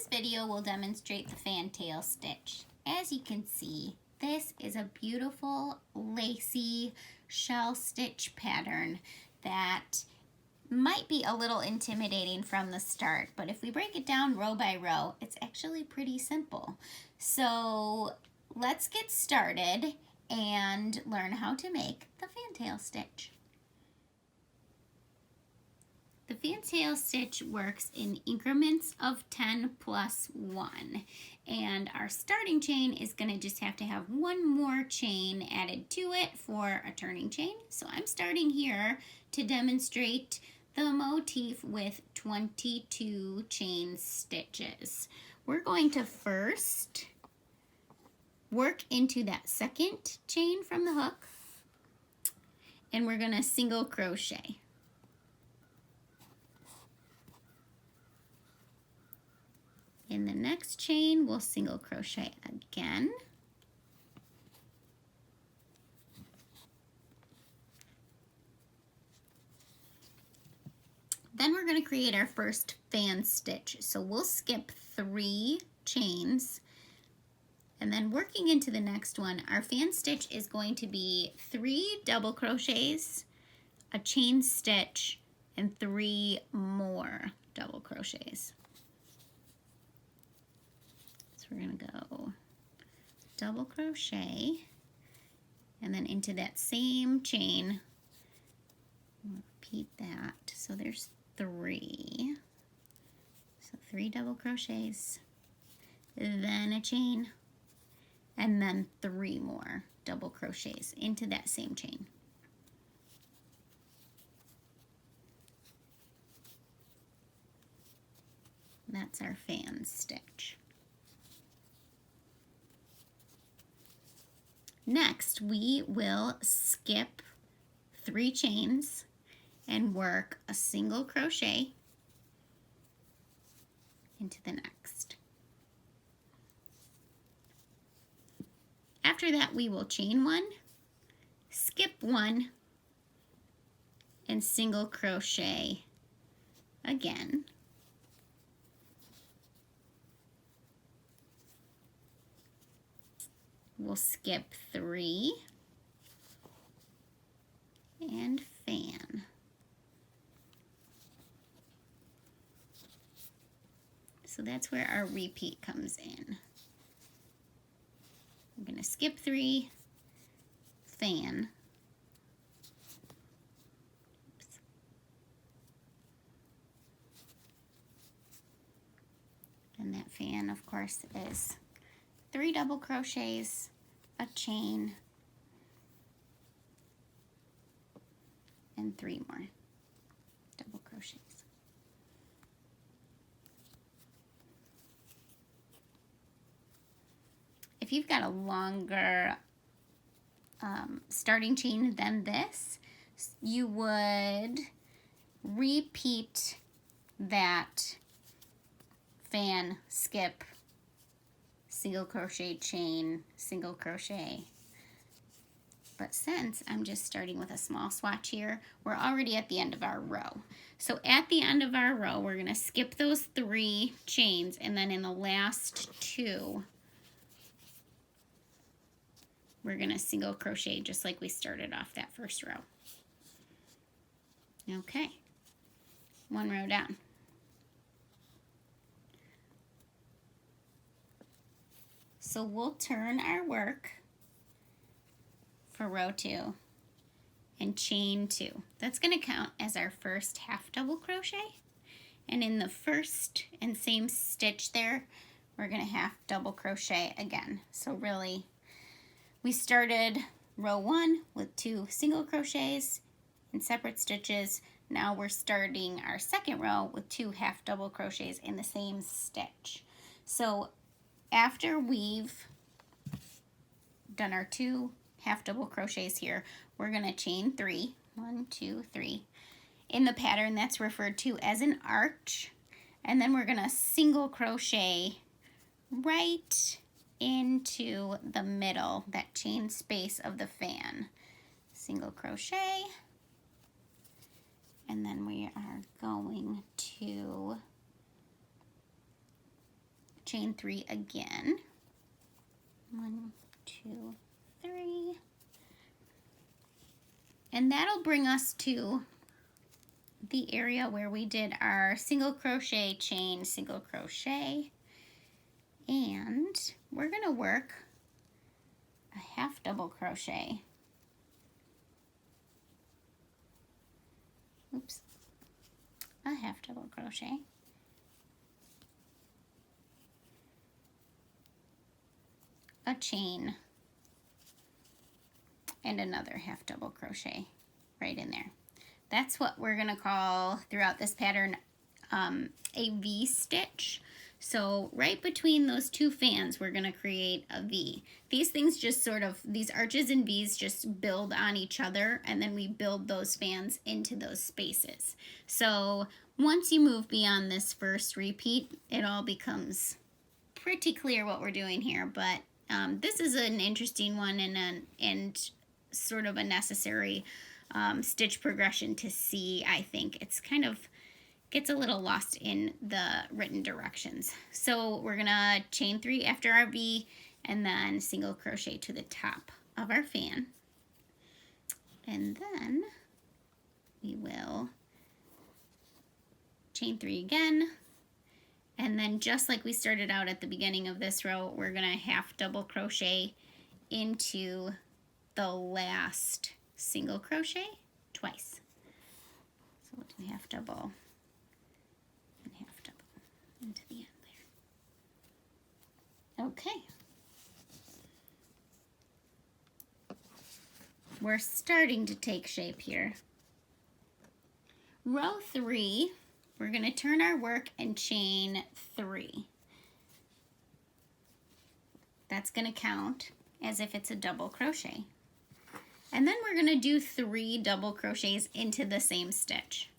This video will demonstrate the fantail stitch. As you can see, this is a beautiful lacy shell stitch pattern that might be a little intimidating from the start, but if we break it down row by row, it's actually pretty simple. So let's get started and learn how to make the fantail stitch. The fantail stitch works in increments of 10 plus 1, and our starting chain is going to just have to have one more chain added to it for a turning chain. So I'm starting here to demonstrate the motif with 22 chain stitches. We're going to first work into that second chain from the hook, and we're going to single crochet. In the next chain, we'll single crochet again. Then we're going to create our first fan stitch. So we'll skip 3 chains, and then working into the next one, our fan stitch is going to be 3 double crochets, a chain stitch, and 3 more double crochets. We're going to go double crochet and then into that same chain, we'll repeat that. So there's 3. So 3 double crochets, then a chain, and then 3 more double crochets into that same chain. That's our fan stitch. Next, we will skip 3 chains and work a single crochet into the next. After that, we will chain 1, skip 1, and single crochet again. We'll skip 3 and fan. So that's where our repeat comes in. I'm going to skip 3, fan. Oops. And that fan, of course, is 3 double crochets, a chain, and 3 more double crochets. If you've got a longer starting chain than this, you would repeat that fan, skip, single crochet, chain, single crochet. But since I'm just starting with a small swatch here, we're already at the end of our row. So at the end of our row, we're going to skip those 3 chains, and then in the last 2, we're going to single crochet just like we started off that first row. Okay, 1 row down. So we'll turn our work for row 2 and chain 2. That's going to count as our first half double crochet. And in the first and same stitch there, we're going to half double crochet again. So really, we started row 1 with 2 single crochets in separate stitches. Now we're starting our second row with 2 half double crochets in the same stitch. So after we've done our 2 half double crochets here, we're going to chain 3. 1, 2, 3. In the pattern, that's referred to as an arch. And then we're going to single crochet right into the middle, that chain space of the fan. Single crochet. And then we are going to chain 3 again. 1, 2, 3. And that'll bring us to the area where we did our single crochet, chain, single crochet. And we're going to work a half double crochet. Oops. A half double crochet. A chain. And another half double crochet right in there. That's what we're going to call throughout this pattern a V stitch. So right between those two fans, we're going to create a V. These things just sort of, these arches and V's just build on each other, and then we build those fans into those spaces. So once you move beyond this first repeat, it all becomes pretty clear what we're doing here. But this is an interesting one and sort of a necessary stitch progression to see. I think it's kind of gets a little lost in the written directions. So we're gonna chain 3 after our V and then single crochet to the top of our fan. And then we will chain 3 again. And then just like we started out at the beginning of this row, we're gonna half double crochet into the last single crochet twice. So we'll do half double and half double into the end there. Okay. We're starting to take shape here. Row 3, we're going to turn our work and chain 3. That's going to count as if it's a double crochet. And then we're going to do 3 double crochets into the same stitch.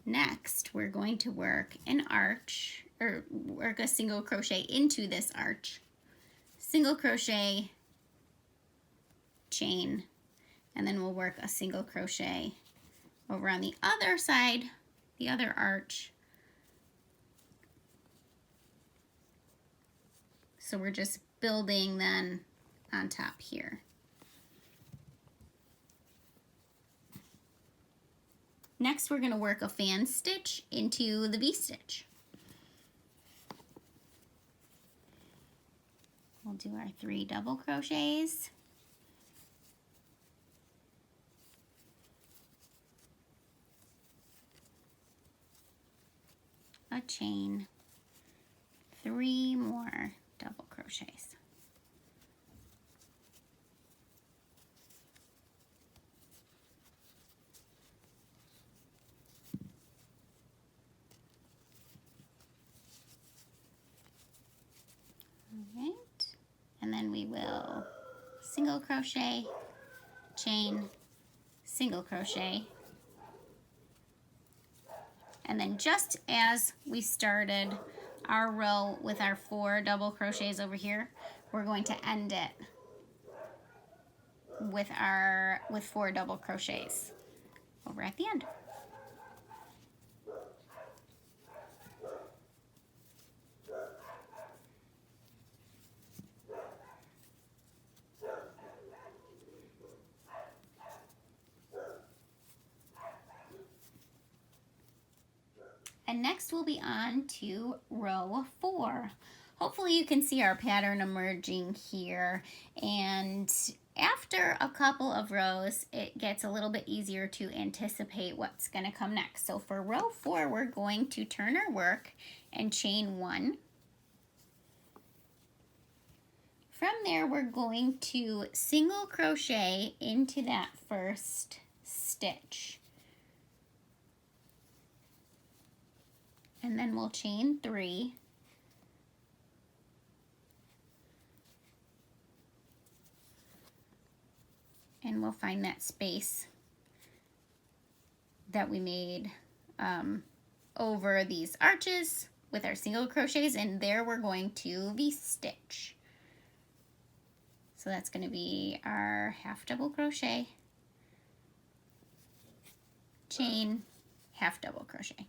Next, we're going to work an arch, or work a single crochet into this arch. Single crochet, chain, and then we'll work a single crochet over on the other side, the other arch. So we're just building then on top here. Next, we're going to work a fan stitch into the V stitch. We'll do our 3 double crochets. A chain, 3 more double crochets. Alright, and then we will single crochet, chain, single crochet, and then just as we started our row with our 4 double crochets over here, we're going to end it with 4 double crochets over at the end. And next we'll be on to row 4. Hopefully you can see our pattern emerging here, and after a couple of rows it gets a little bit easier to anticipate what's going to come next. So for row 4 we're going to turn our work and chain 1. From there we're going to single crochet into that first stitch. And then we'll chain 3. And we'll find that space that we made over these arches with our single crochets, and there we're going to V-stitch. So that's going to be our half double crochet, chain, half double crochet.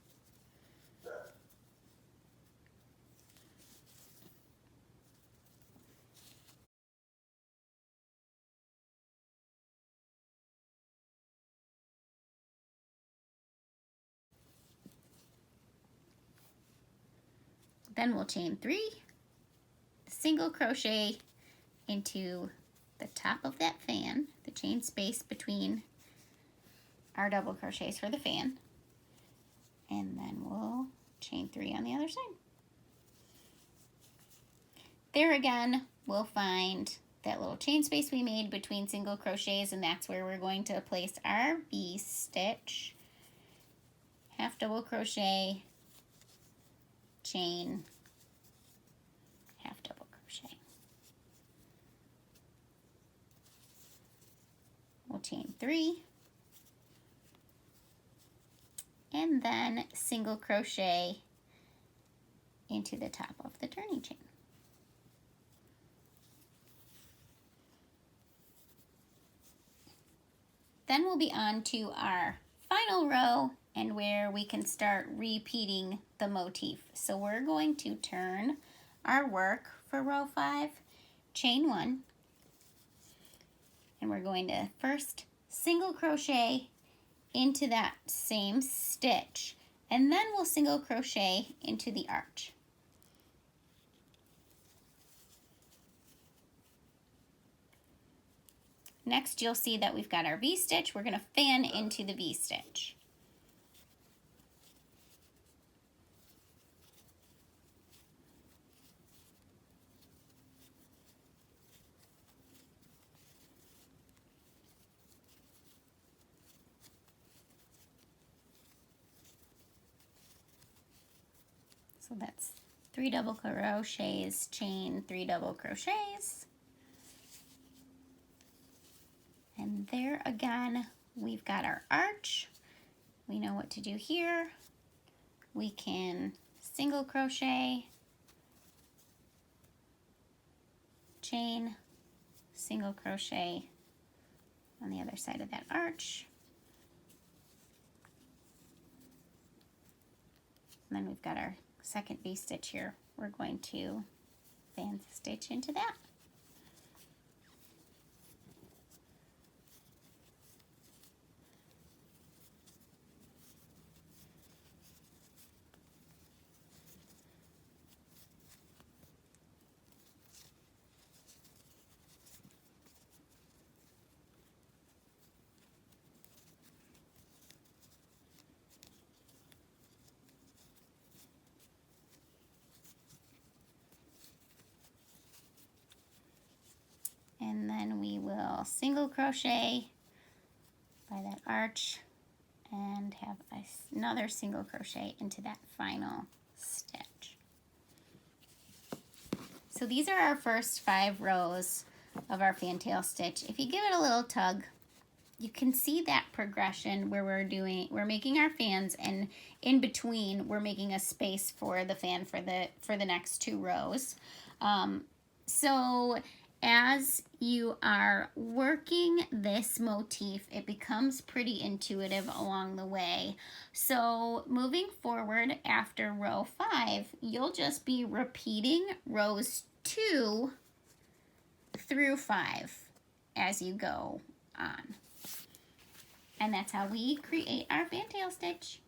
Then we'll chain 3, single crochet into the top of that fan, the chain space between our double crochets for the fan, and then we'll chain 3 on the other side. There again, we'll find that little chain space we made between single crochets, and that's where we're going to place our V-stitch, half double crochet, chain, half double crochet. We'll chain 3, and then single crochet into the top of the turning chain. Then we'll be on to our final row and where we can start repeating the motif. So we're going to turn our work for row 5, chain 1, and we're going to first single crochet into that same stitch, and then we'll single crochet into the arch. Next, you'll see that we've got our V-stitch. We're going to fan into the V-stitch. So that's 3 double crochets, chain 3 double crochets. And there again, we've got our arch. We know what to do here. We can single crochet, chain, single crochet on the other side of that arch. And then we've got our second V-stitch here. We're going to fan stitch into that. And then we will single crochet by that arch and have another single crochet into that final stitch. So these are our first 5 rows of our fantail stitch. If you give it a little tug, you can see that progression where we're making our fans, and in between we're making a space for the fan for the next 2 rows. So as you are working this motif, it becomes pretty intuitive along the way. So moving forward after row 5, you'll just be repeating rows 2 through 5 as you go on. And that's how we create our fantail stitch.